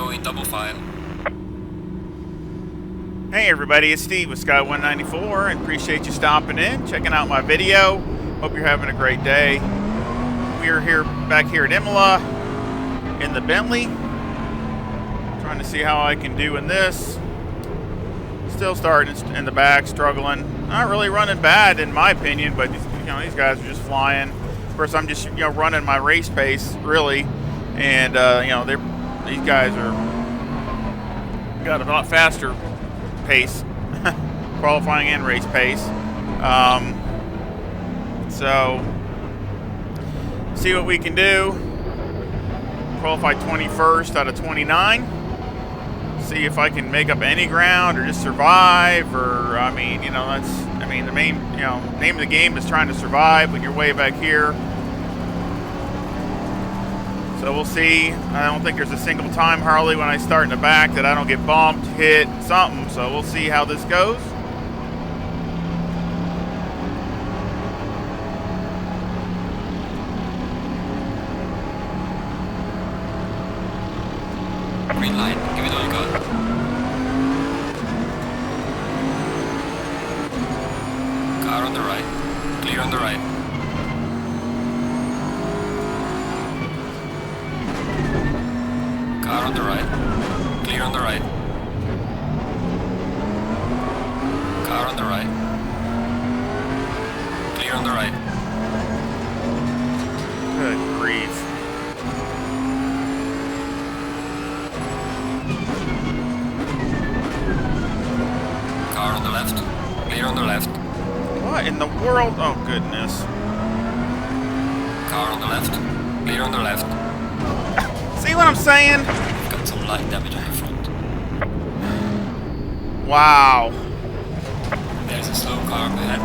go in double file. Hey everybody, it's Steve with Sky 194 and appreciate you stopping in, checking out my video. Hope you're having a great day. We are back here at IMOLA in the Bentley. Trying to see how I can do in this. Still starting in the back, struggling. Not really running bad in my opinion, but these guys are just flying. Of course, I'm just running my race pace really, and these guys got a lot faster pace, qualifying and race pace. So see what we can do. Qualify 21st out of 29. See if I can make up any ground or just survive, or the main name of the game is trying to survive when you're way back here. So we'll see. I don't think there's a single time hardly when I start in the back that I don't get bumped, hit, something. So we'll see how this goes. Green line, give it all you got. Car on the right, clear on the right. Car on the right, clear on the right. Car on the right, clear on the right. Good grief. Car on the left, clear on the left. What in the world? Oh, goodness. Car on the left, clear on the left. See what I'm saying? Got some light damage on your front. Wow. There's a slow car up ahead.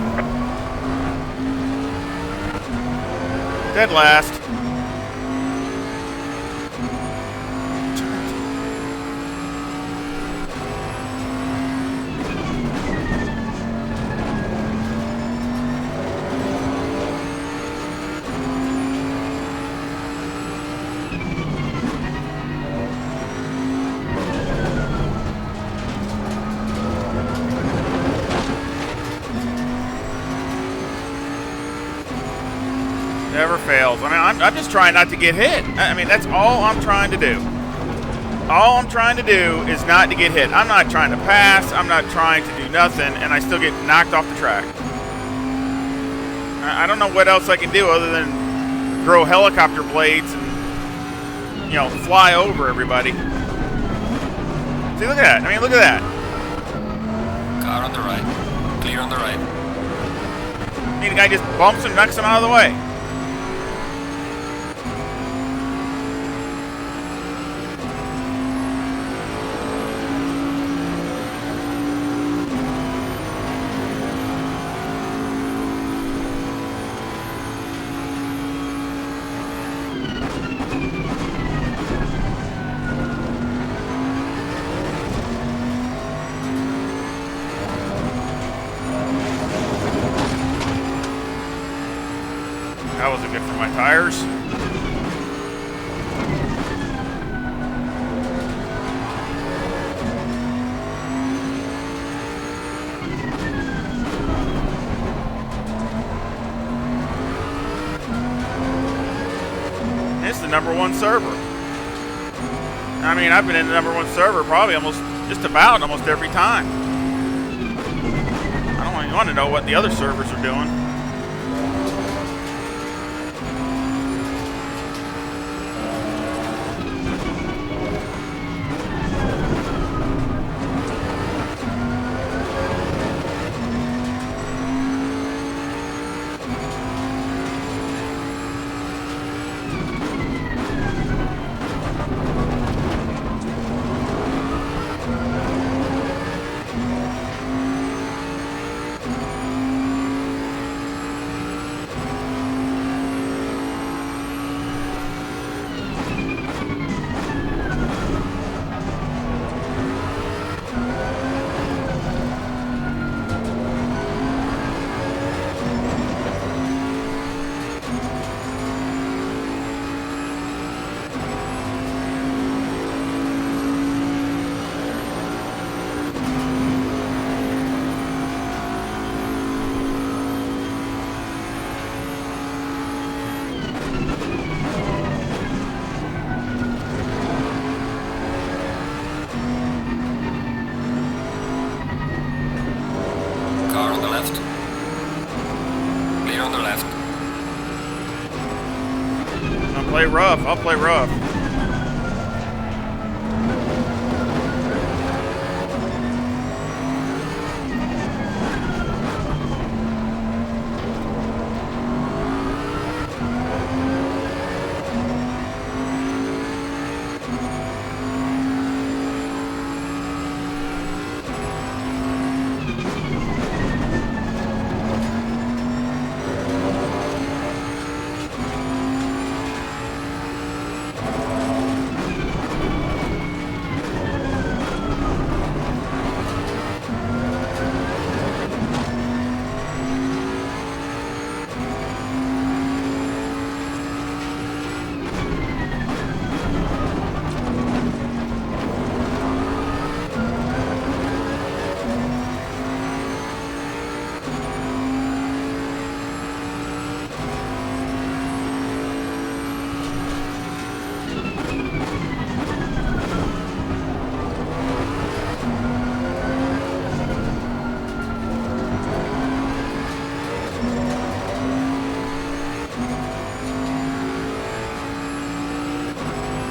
Dead last. Never fails. I'm just trying not to get hit. That's all I'm trying to do. All I'm trying to do is not to get hit. I'm not trying to pass. I'm not trying to do nothing, and I still get knocked off the track. I don't know what else I can do other than grow helicopter blades and, fly over everybody. See, look at that. Look at that. Car on the right, clear on the right. The guy just bumps him, knocks him out of the way. That wasn't good for my tires. It's the #1 server. I've been in the #1 server probably almost every time. I don't even want to know what the other servers are doing. play rough. I'll play rough.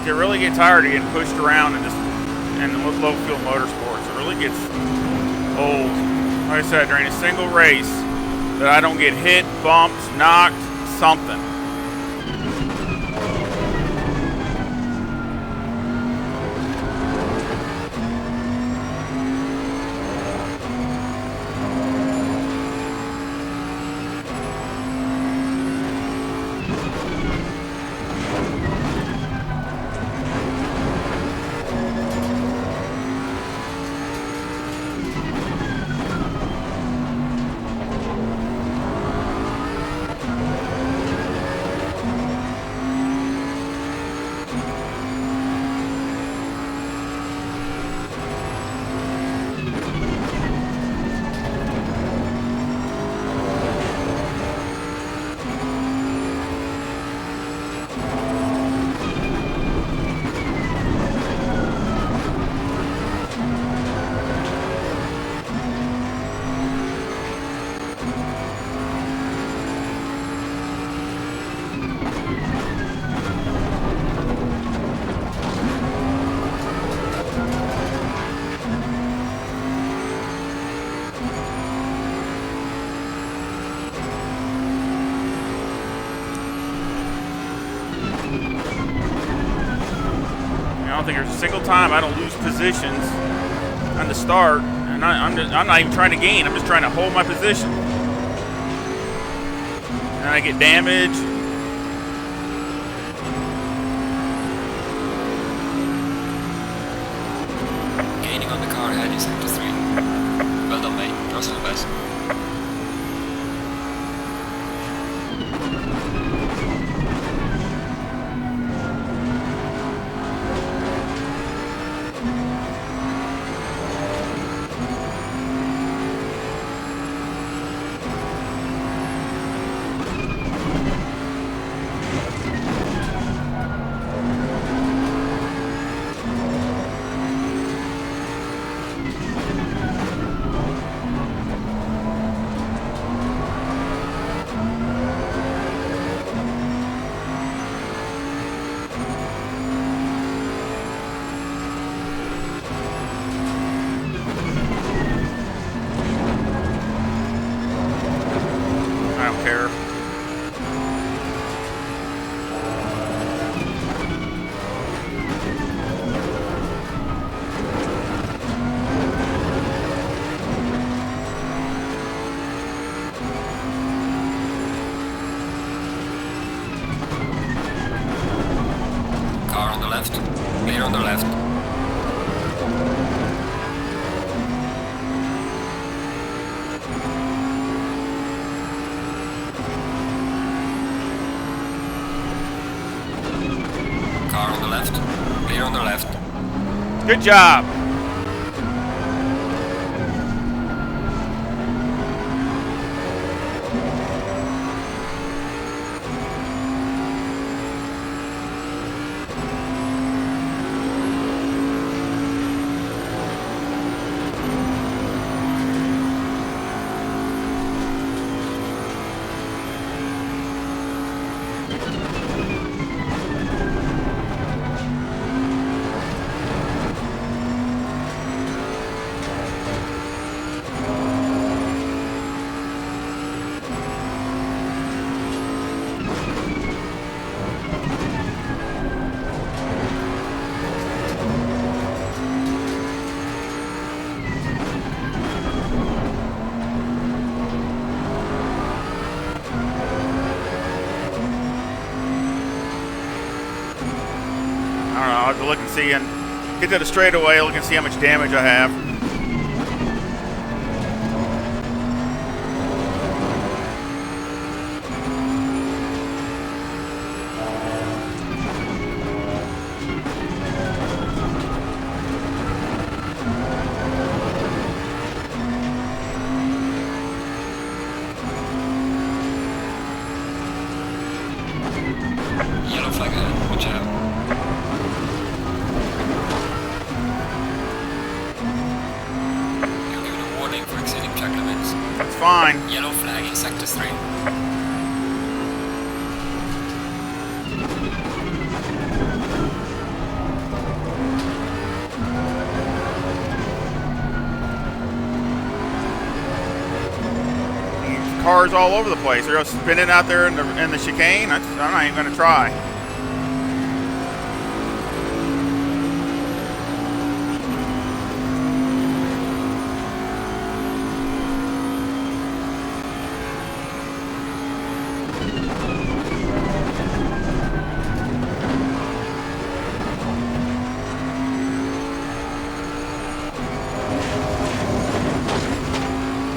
You really get tired of getting pushed around and low fuel motorsports. It really gets old. Like I said, during a single race that I don't get hit, bumped, knocked, something. I don't think there's a single time I don't lose positions on the start, and I'm not even trying to gain. I'm just trying to hold my position, and I get damaged. Gaining on the car ahead is GT3. Well done, mate. Trust the best. I don't care. Car on the left. Clear on the left. Car on the left. Clear on the left. Good job. see and get to the straightaway, look and see how much damage I have. Yellow flag ahead, watch out. You're given a warning for exceeding track limits. That's fine. Yellow flag in sector 3. Cars all over the place. They're spinning out there in the chicane. I'm not even going to try.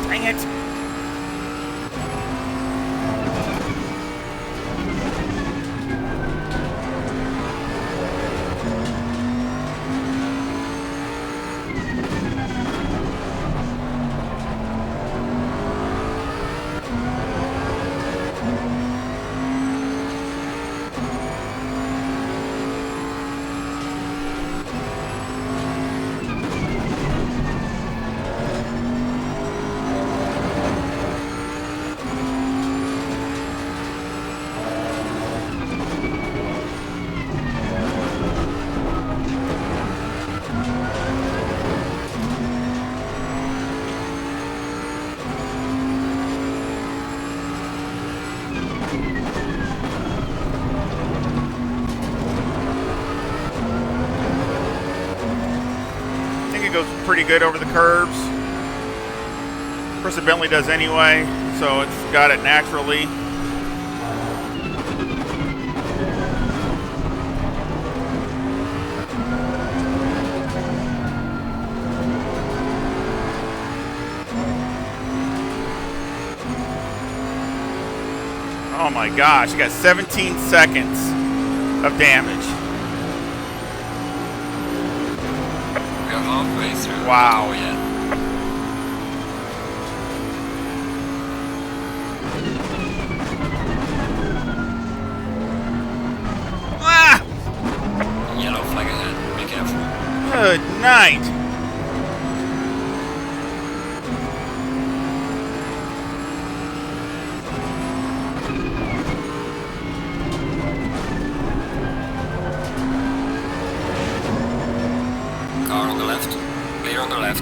Dang it. Goes pretty good over the curbs. Of course, the Bentley does anyway, so it's got it naturally. Oh my gosh, you got 17 seconds of damage. Halfway through. Wow. Oh, yeah. Ah! Yellow flag ahead. Be careful. Good night. Car on the left. Clear on the left.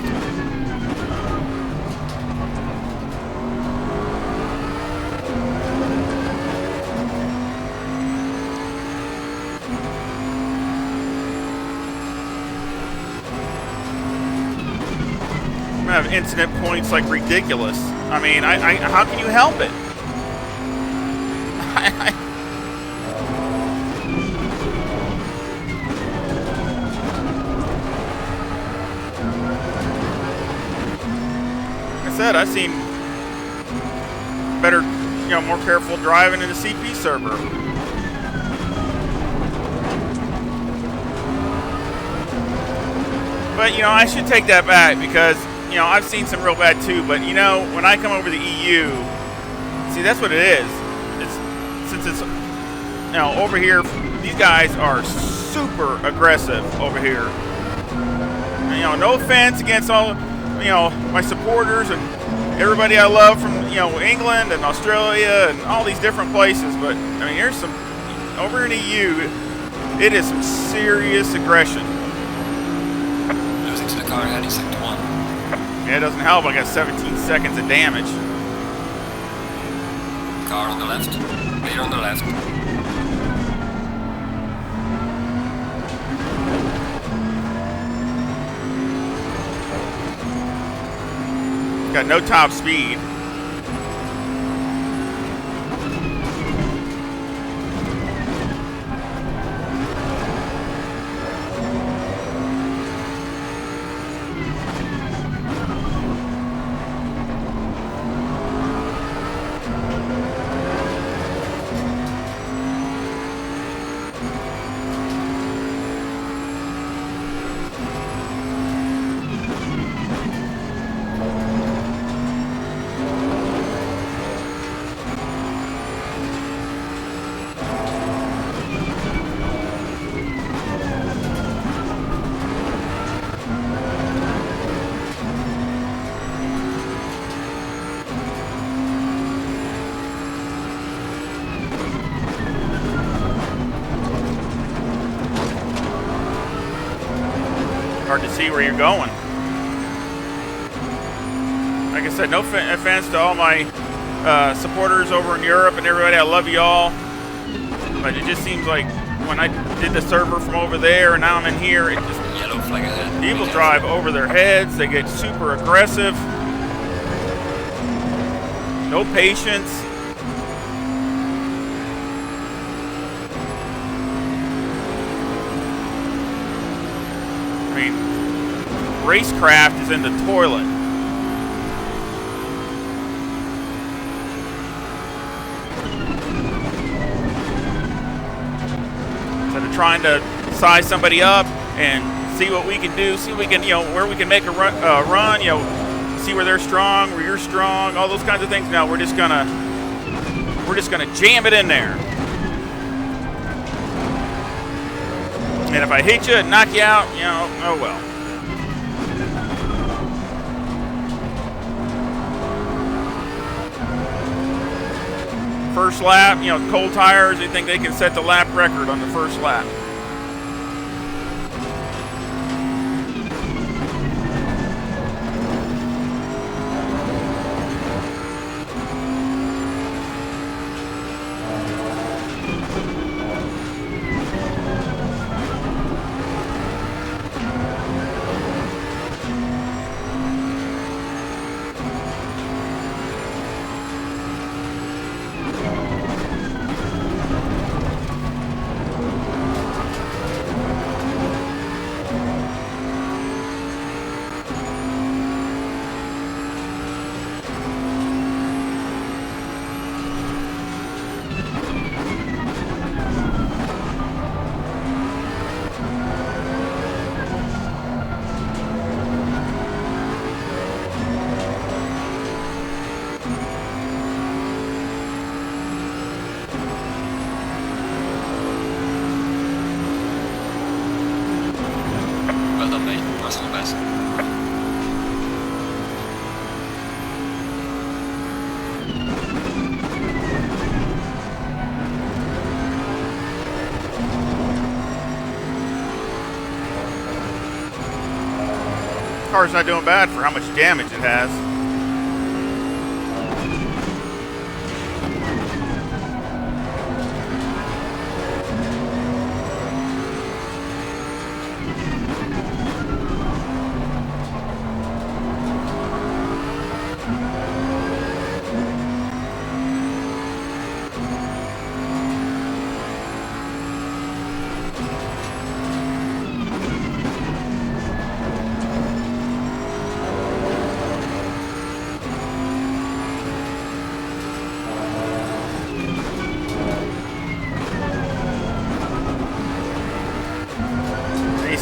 I'm gonna have incident points like ridiculous. I mean, how can you help it? Like I said, I've seen better, more careful driving in the CP server. But, I should take that back because, I've seen some real bad too. But, when I come over the EU, see, that's what it is. Since it's, over here, these guys are super aggressive over here. And, no offense against all, my supporters and everybody I love from, England and Australia and all these different places. But, there's some, over in the EU, it is some serious aggression. Losing to the car ahead in sector 1. Yeah, it doesn't help. I got 17 seconds of damage. Car on the left. Clear on the left. Got no top speed. hard to see where you're going. Like I said, no offense to all my supporters over in Europe and everybody. I love you all. But it just seems like when I did the server from over there and now I'm in here, it just Yellow flag ahead. people drive over their heads. They get super aggressive. No patience. I mean, racecraft is in the toilet. Instead of trying to size somebody up and see what we can do, see what we can, where we can make a run, see where they're strong, where you're strong, all those kinds of things. Now we're just gonna jam it in there. And if I hit you and knock you out, oh well. First lap, cold tires, they think they can set the lap record on the first lap. Car's not doing bad for how much damage it has.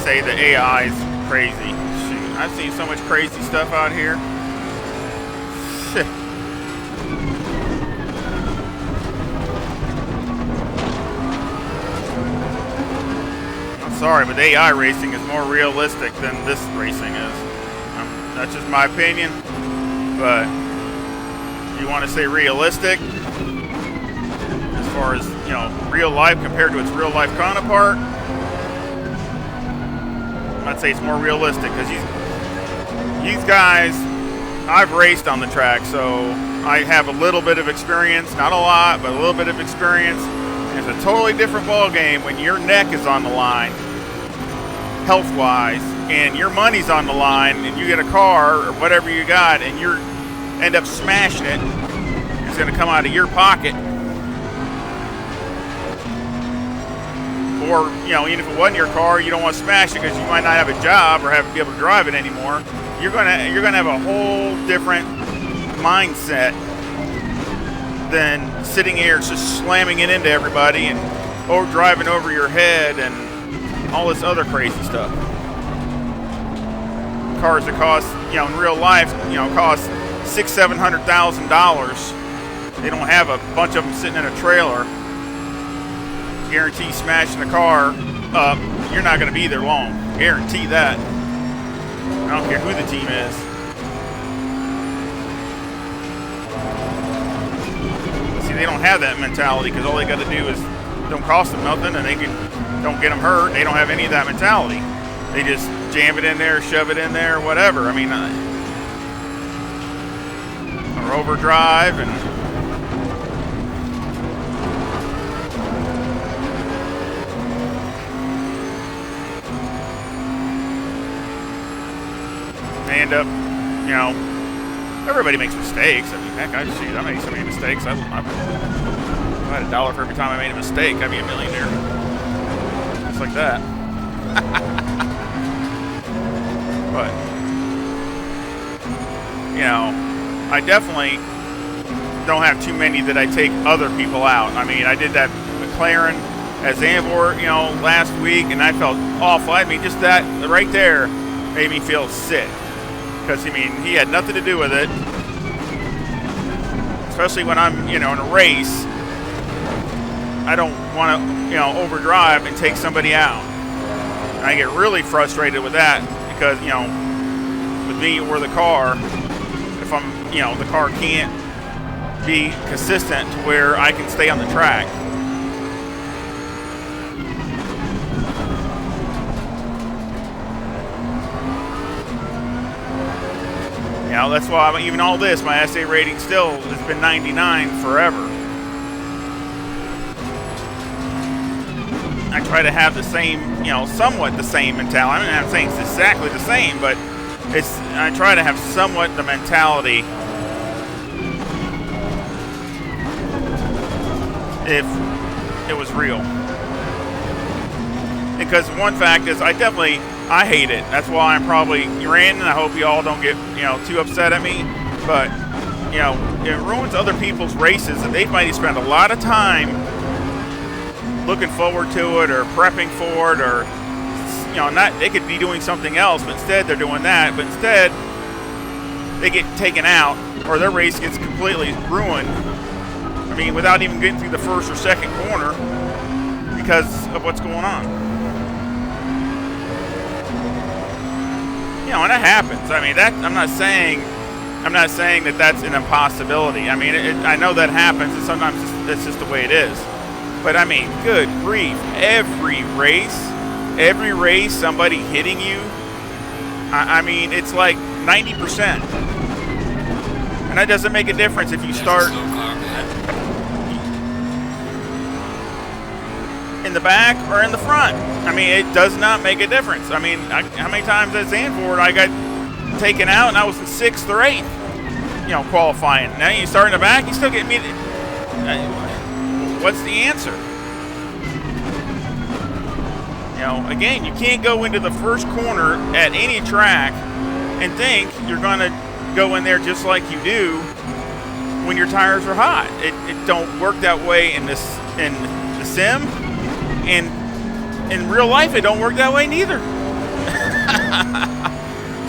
Say the AI is crazy. Shoot, I've seen so much crazy stuff out here. Shit. I'm sorry, but AI racing is more realistic than this racing is. That's just my opinion. But you want to say realistic, as far as real life compared to its real life counterpart, I'd say it's more realistic because these guys, I've raced on the track, so I have a little bit of experience, not a lot, but a little bit of experience. And it's a totally different ball game when your neck is on the line, health-wise, and your money's on the line, and you get a car or whatever you got, and you end up smashing it. It's going to come out of your pocket. Or, even if it wasn't your car, you don't want to smash it because you might not have a job or be able to drive it anymore. You're gonna have a whole different mindset than sitting here just slamming it into everybody and driving over your head and all this other crazy stuff. Cars that cost, in real life, cost $600,000-$700,000. They don't have a bunch of them sitting in a trailer. Guarantee smashing the car up, you're not going to be there long. Guarantee that. I don't care who the team is. See, they don't have that mentality because all they got to do is don't cost them nothing and don't get them hurt. They don't have any of that mentality. They just jam it in there, shove it in there, whatever. I mean, or overdrive and they end up, you know, everybody makes mistakes. I mean, heck, I made so many mistakes. If I had $1 for every time I made a mistake, I'd be a millionaire. Just like that. But, you know, I definitely don't have too many that I take other people out. I mean, I did that McLaren at Zandvoort, you know, last week, and I felt awful. I mean, just that right there made me feel sick. Because, I mean, he had nothing to do with it. Especially when I'm, you know, in a race. I don't want to, you know, overdrive and take somebody out. And I get really frustrated with that because, you know, with me or the car, if I'm, you know, the car can't be consistent to where I can stay on the track. You know, that's why even all this, my SA rating still has been 99 forever. I try to have the same, you know, somewhat the same mentality. I mean, I'm saying it's exactly the same, but I try to have somewhat the mentality if it was real. Because one fact is I hate it. That's why I'm probably ranting. I hope you all don't get, you know, too upset at me. But, you know, it ruins other people's races and they might spend a lot of time looking forward to it or prepping for it or, you know, they could be doing something else, but instead they're doing that. But instead they get taken out or their race gets completely ruined. I mean, without even getting through the first or second corner because of what's going on. You know, and that happens. I mean, I'm not saying that that's an impossibility. I mean, I know that happens, and sometimes it's just the way it is. But I mean, good grief! Every race, somebody hitting you. I mean, it's like 90%, and that doesn't make a difference if you start in the back or in the front. I mean, it does not make a difference. I mean, how many times at Zandvoort I got taken out and I was in 6th or 8th, you know, qualifying. Now you start in the back, you still get me. What's the answer? You know, again, you can't go into the first corner at any track and think you're going to go in there just like you do when your tires are hot. It don't work that way in the sim, and in real life it don't work that way neither.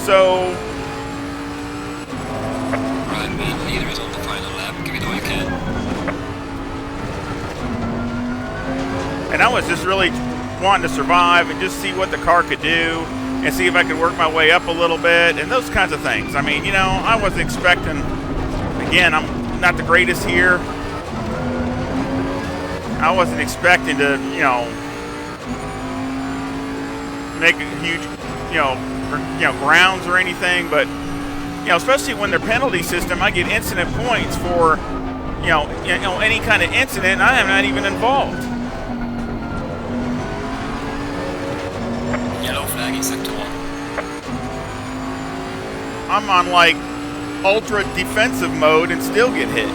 So right, man, leader is on the final lap. Give it all you can. And I was just really wanting to survive and just see what the car could do and see if I could work my way up a little bit and those kinds of things. I mean, you know, I wasn't expecting, again, I'm not the greatest here. I wasn't expecting to, you know, make a huge, you know, grounds or anything, but, you know, especially when their penalty system, I get incident points for, you know, any kind of incident, and I am not even involved. Yellow flag in sector 1. I'm on like ultra defensive mode and still get hit.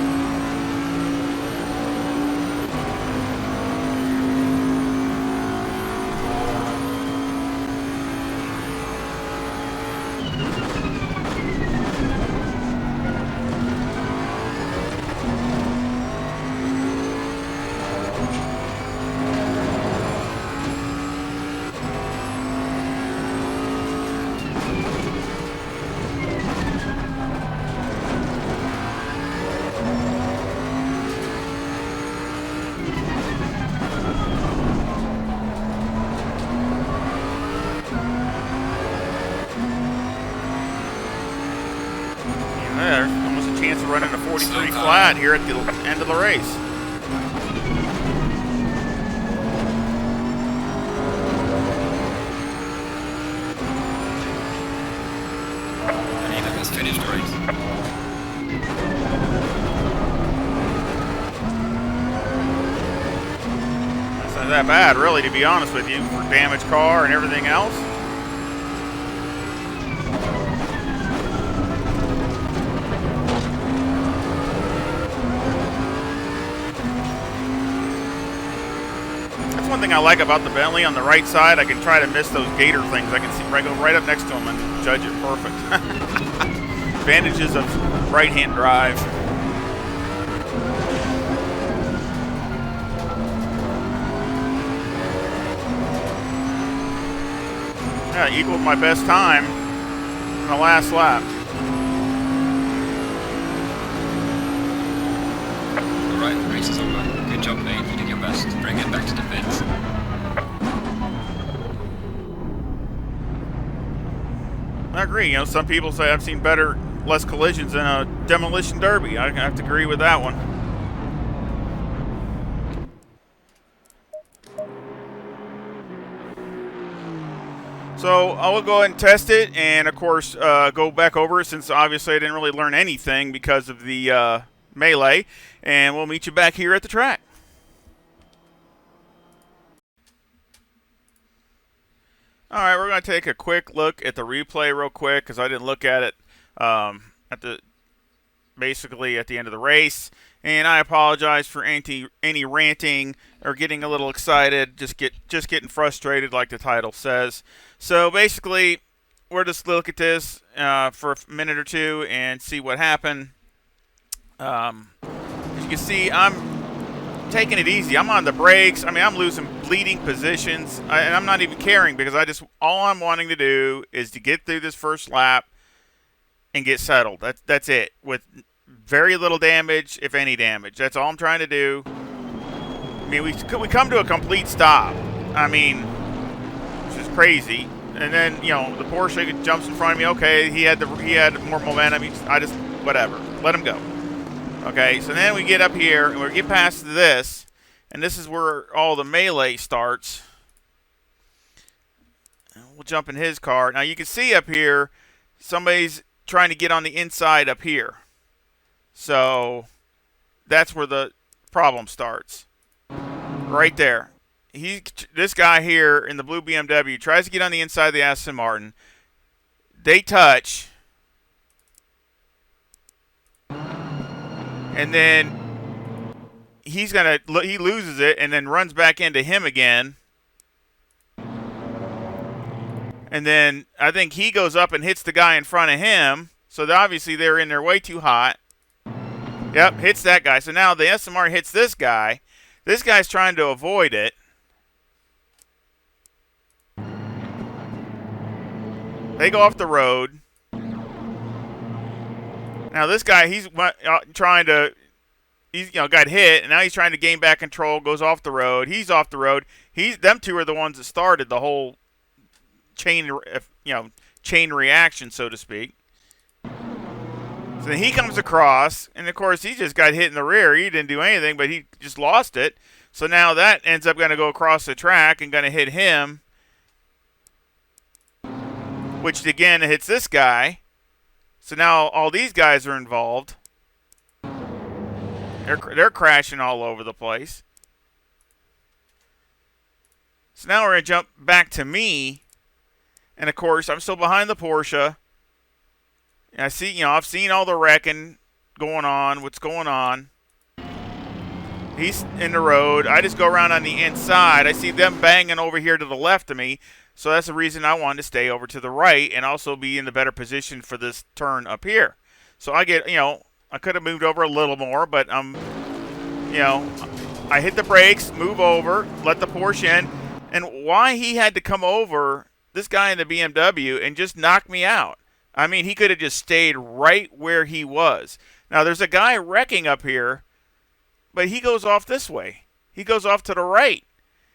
There's almost a chance of running a 43 flat here at the end of the race. finish the race. That's not that bad, really, to be honest with you, for damaged car and everything else. That's one thing I like about the Bentley. On the right side, I can try to miss those gator things. I can see go right up next to them and judge it perfect. Advantages of right-hand drive. Yeah, equaled my best time in the last lap. Alright, the race is over. Good job, mate. You did your best. Bring it back to the pits. I agree. You know, some people say I've seen less collisions in a demolition derby. I have to agree with that one. So I will go ahead and test it, and of course go back over it, since obviously I didn't really learn anything because of the melee, and we'll meet you back here at the track. All right, we're going to take a quick look at the replay real quick, because I didn't look at it basically at the end of the race, and I apologize for any ranting or getting a little excited, just getting frustrated like the title says. So basically, we'll just look at this for a minute or two and see what happened. As you can see, I'm taking it easy. I'm on the brakes. I mean, I'm losing bleeding positions, and I'm not even caring, because all I'm wanting to do is to get through this first lap and get settled. That's it, with very little damage, if any damage. That's all I'm trying to do. I mean, we come to a complete stop. I mean, which is crazy. And then, you know, the Porsche jumps in front of me. Okay, he had more momentum. Whatever. Let him go. Okay, so then we get up here, and we get past this, and this is where all the melee starts. We'll jump in his car. Now, you can see up here, somebody's trying to get on the inside up here. So, that's where the problem starts. Right there. This guy here in the blue BMW tries to get on the inside of the Aston Martin. They touch. And then he loses it and then runs back into him again. And then I think he goes up and hits the guy in front of him. So obviously they're in there way too hot. Yep, hits that guy. So now the Aston Martin hits this guy. This guy's trying to avoid it. They go off the road. Now this guy, he's got hit, and now he's trying to gain back control. Goes off the road. He's off the road. Them two are the ones that started the whole chain reaction, so to speak. So then he comes across, and of course he just got hit in the rear. He didn't do anything, but he just lost it. So now that ends up going to go across the track and going to hit him, which again hits this guy. So now all these guys are involved. They're crashing all over the place. So now we're going to jump back to me. And of course, I'm still behind the Porsche. And I've seen all the wrecking going on, what's going on. He's in the road. I just go around on the inside. I see them banging over here to the left of me. So that's the reason I wanted to stay over to the right and also be in the better position for this turn up here. So I could have moved over a little more, but I hit the brakes, move over, let the Porsche in. And why he had to come over, this guy in the BMW, and just knock me out. I mean, he could have just stayed right where he was. Now, there's a guy wrecking up here, but he goes off this way. He goes off to the right.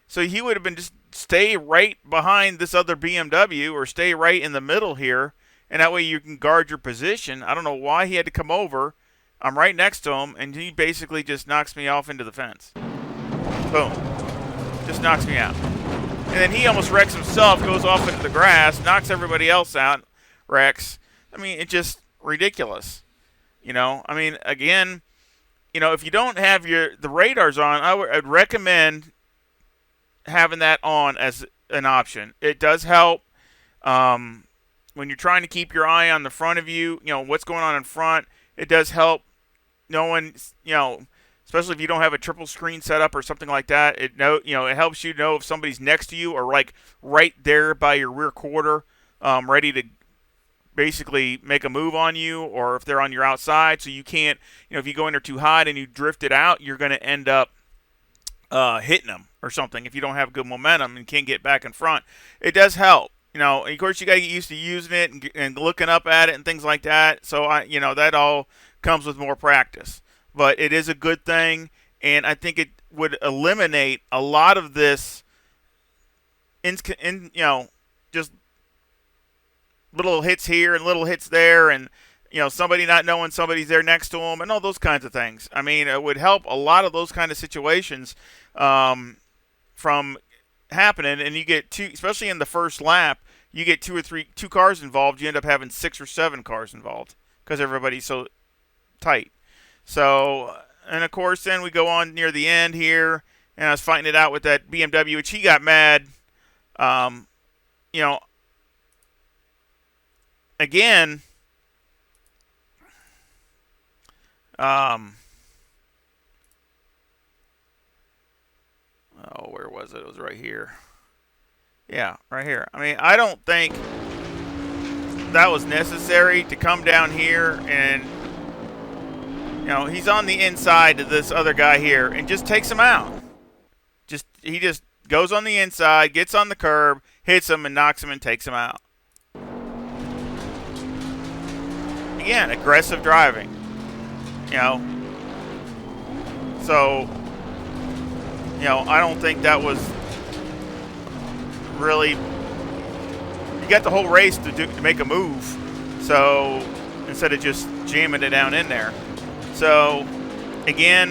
So he would have been just stay right behind this other BMW or stay right in the middle here, and that way you can guard your position. I don't know why he had to come over. I'm right next to him, and he basically just knocks me off into the fence. Boom. Just knocks me out. And then he almost wrecks himself, goes off into the grass, knocks everybody else out, wrecks. I mean, it just ridiculous. You know, I mean, again, you know, if you don't have the radars on, I'd recommend having that on as an option. It does help when you're trying to keep your eye on the front of you. You know what's going on in front. It does help knowing, you know, especially if you don't have a triple screen setup or something like that. It helps you know if somebody's next to you or like right there by your rear quarter, ready to basically make a move on you, or if they're on your outside, so you can't, you know, if you go in there too hot and you drift it out, you're going to end up hitting them or something if you don't have good momentum and can't get back in front. It does help. You know, of course, you got to get used to using it and looking up at it and things like that. So, that all comes with more practice. But it is a good thing, and I think it would eliminate a lot of this, just little hits here and little hits there, and somebody not knowing somebody's there next to them, and all those kinds of things. I mean, it would help a lot of those kind of situations from happening. And you get two, especially in the first lap, you get two cars involved. You end up having 6 or 7 cars involved because everybody's so tight. So, and of course, then we go on near the end here, and I was fighting it out with that BMW, which he got mad. Again, where was it? It was right here. Yeah, right here. I mean, I don't think that was necessary to come down here and, he's on the inside of this other guy here and just takes him out. He just goes on the inside, gets on the curb, hits him and knocks him and takes him out. Again, aggressive driving. So, I don't think that was really. You got the whole race to make a move, so instead of just jamming it down in there. So, again,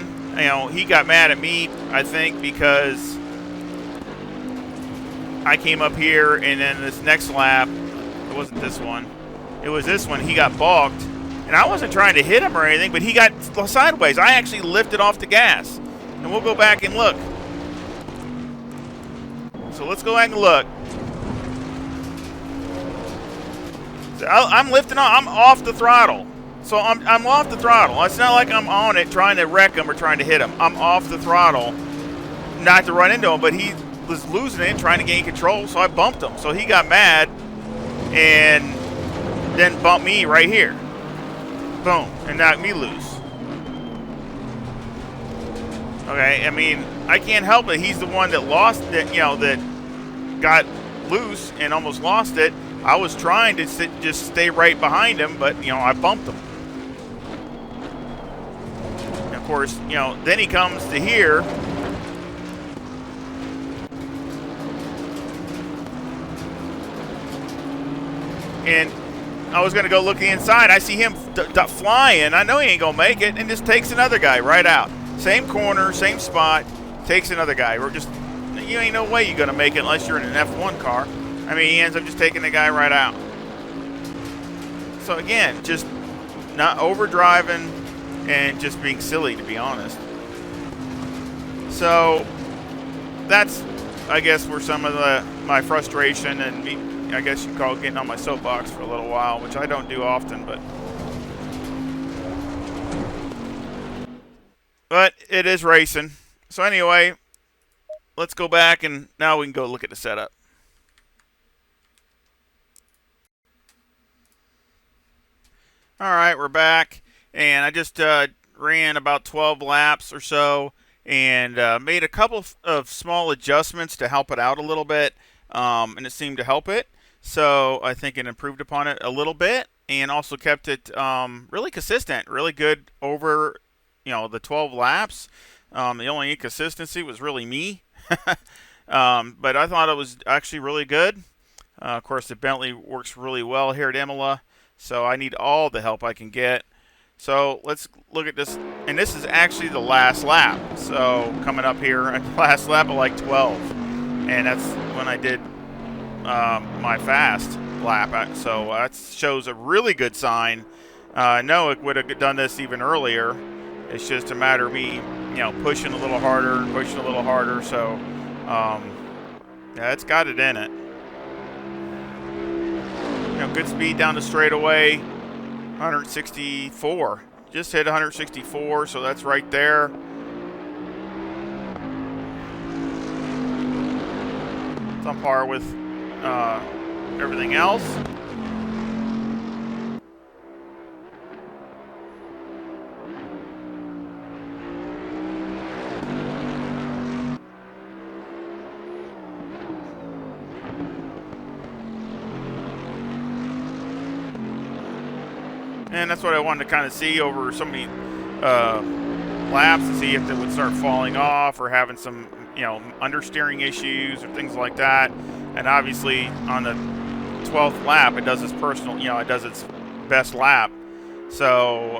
he got mad at me, I think, because I came up here and then this next lap, it wasn't this one, it was this one, he got balked. And I wasn't trying to hit him or anything, but he got sideways. I actually lifted off the gas. And we'll go back and look. So let's go back and look. So I'm lifting off. I'm off the throttle. So I'm off the throttle. It's not like I'm on it trying to wreck him or trying to hit him. I'm off the throttle, not to run into him, but he was losing it, trying to gain control, so I bumped him. So he got mad and then bumped me right here. Boom, and knocked me loose. Okay, I mean, I can't help it. He's the one that lost it, that got loose and almost lost it. I was trying to just stay right behind him, but, I bumped him. And of course, then he comes to here. And I was going to go look inside. I see him flying. I know he ain't going to make it, and just takes another guy right out. Same corner, same spot, takes another guy. You ain't no way you're going to make it unless you're in an F1 car. I mean, he ends up just taking the guy right out. So, again, just not overdriving and just being silly, to be honest. So, that's, I guess, where some of my frustration and me, I guess you'd call it getting on my soapbox for a little while, which I don't do often, but it is racing. So anyway, let's go back and now we can go look at the setup. All right, we're back, and I just ran about 12 laps or so and made a couple of small adjustments to help it out a little bit, and it seemed to help it. So I think it improved upon it a little bit and also kept it really consistent, really good over, the 12 laps. The only inconsistency was really me. But I thought it was actually really good. Of course, the Bentley works really well here at Imola, so I need all the help I can get. So let's look at this. And this is actually the last lap. So coming up here at the last lap of like 12. And that's when I did my fast lap, so that shows a really good sign No, it would have done this even earlier. It's just a matter of me, pushing a little harder, pushing a little harder. So, yeah, it's got it in it. Good speed down the straightaway, 164. Just hit 164, so that's right there. It's on par with everything else. And that's what I wanted to kind of see over so many laps, to see if it would start falling off or having some, understeering issues or things like that. And obviously on the 12th lap, it does its personal, it does its best lap. So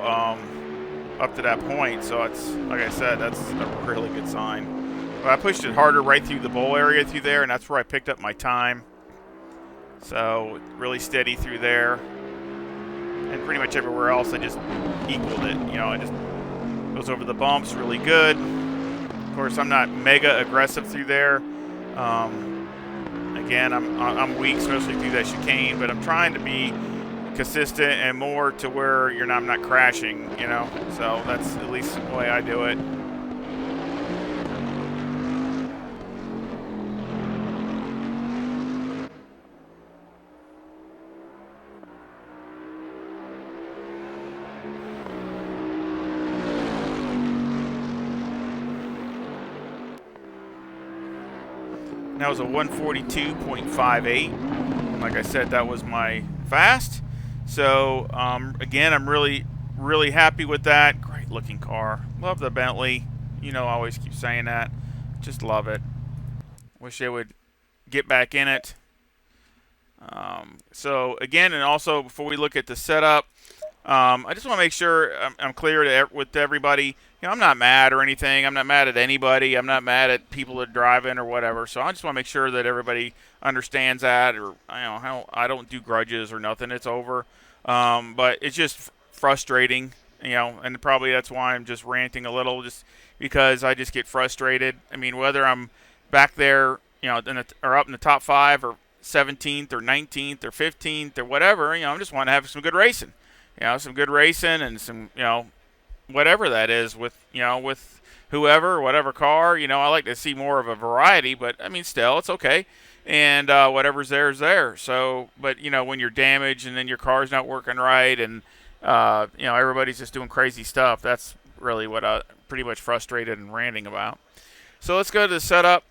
up to that point, so it's, like I said, that's a really good sign. But I pushed it harder right through the bowl area through there, and that's where I picked up my time. So really steady through there. And pretty much everywhere else, I just equaled it. I just goes over the bumps really good. Of course, I'm not mega aggressive through there. Again, I'm weak, especially through that chicane, but I'm trying to be consistent and more to where I'm not crashing. So that's at least the way I do it. That was a 142.58. Like I said, that was my fast. So again, I'm really, really happy with that. Great looking car. Love the Bentley. I always keep saying that. Just love it. Wish they would get back in it. So again, and also before we look at the setup, I just want to make sure I'm clear with everybody. I'm not mad or anything. I'm not mad at anybody. I'm not mad at people that are driving or whatever. So I just want to make sure that everybody understands that, or how I don't do grudges or nothing. It's over. But it's just frustrating, and probably that's why I'm just ranting a little, just because I just get frustrated. I mean, whether I'm back there, or up in the top 5 or 17th or 19th or 15th or whatever, I just want to have some good racing. Some good racing and some, whatever that is with whoever, whatever car. I like to see more of a variety, but I mean, still, it's okay. And whatever's there is there. So, but when you're damaged and then your car's not working right, and everybody's just doing crazy stuff, that's really what I'm pretty much frustrated and ranting about. So let's go to the setup.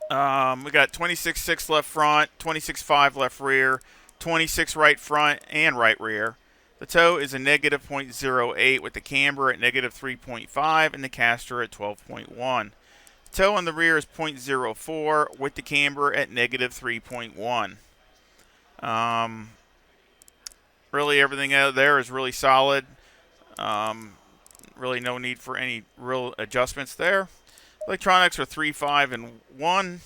We got 26.6 left front, 26.5 left rear, 26 right front and right rear. The toe is a negative 0.08 with the camber at negative 3.5 and the caster at 12.1. The toe on the rear is 0.04 with the camber at negative 3.1. Really everything out there is really solid. Really no need for any real adjustments there. Electronics are 3, 5, and 1.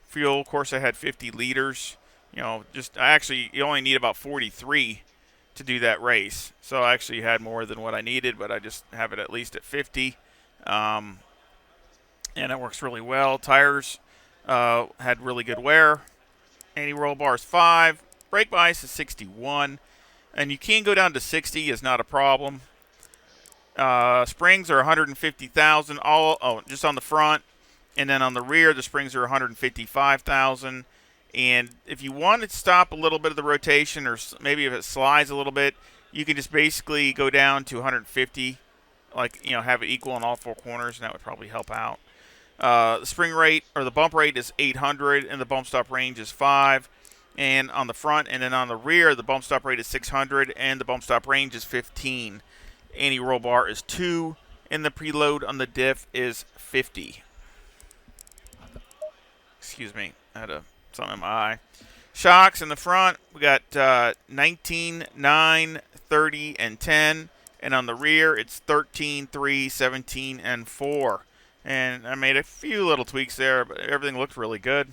Fuel, of course, I had 50 liters. You only need about 43 to do that race. So I actually had more than what I needed, but I just have it at least at 50. And it works really well. Tires had really good wear. Anti-roll bar is 5. Brake bias is 61. And you can go down to 60 is not a problem. Springs are 150,000 just on the front, and then on the rear the springs are 155,000. And if you want to stop a little bit of the rotation, or maybe if it slides a little bit, you can just basically go down to 150, have it equal in all 4 corners, and that would probably help out. The spring rate, or the bump rate, is 800, and the bump stop range is 5. And on the front and then on the rear, the bump stop rate is 600, and the bump stop range is 15. Anti-roll bar is 2, and the preload on the diff is 50. Excuse me, I had something in my eye. Shocks in the front, we got 19, 9, 30, and 10. And on the rear, it's 13, 3, 17, and 4. And I made a few little tweaks there, but everything looked really good.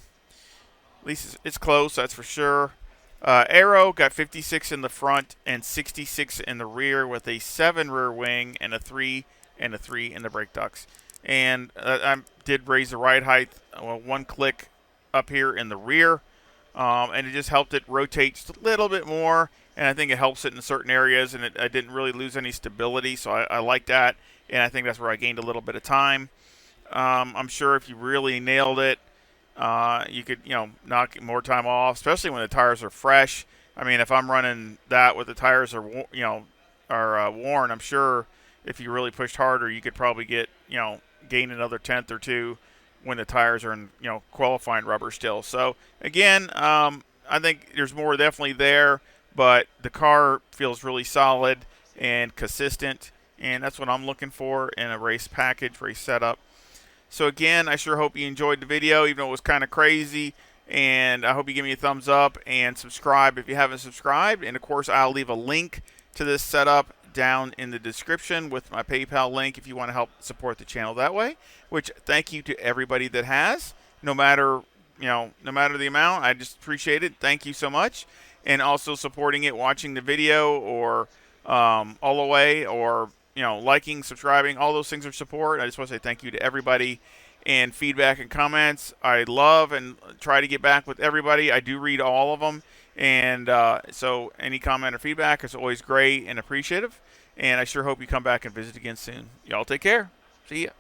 At least it's close, that's for sure. Aero got 56 in the front and 66 in the rear with a 7 rear wing and a 3 and a 3 in the brake ducts. And I did raise the ride height 1 click up here in the rear, and it just helped it rotate just a little bit more, and I think it helps it in certain areas, and I didn't really lose any stability, so I like that, and I think that's where I gained a little bit of time. I'm sure if you really nailed it, you could, knock more time off, especially when the tires are fresh. I mean, if I'm running that with the tires are, worn, I'm sure if you really pushed harder, you could probably gain another tenth or two when the tires are in, qualifying rubber still. So again, I think there's more definitely there, but the car feels really solid and consistent, and that's what I'm looking for in a race package, race setup. So again, I sure hope you enjoyed the video, even though it was kind of crazy. And I hope you give me a thumbs up and subscribe if you haven't subscribed. And of course, I'll leave a link to this setup down in the description with my PayPal link if you want to help support the channel that way. Which thank you to everybody that has, no matter the amount. I just appreciate it. Thank you so much. And also supporting it, watching the video, or all the way, or liking, subscribing, all those things are support. I just want to say thank you to everybody, and feedback and comments. I love and try to get back with everybody. I do read all of them, and so any comment or feedback is always great and appreciative, and I sure hope you come back and visit again soon. Y'all take care. See ya.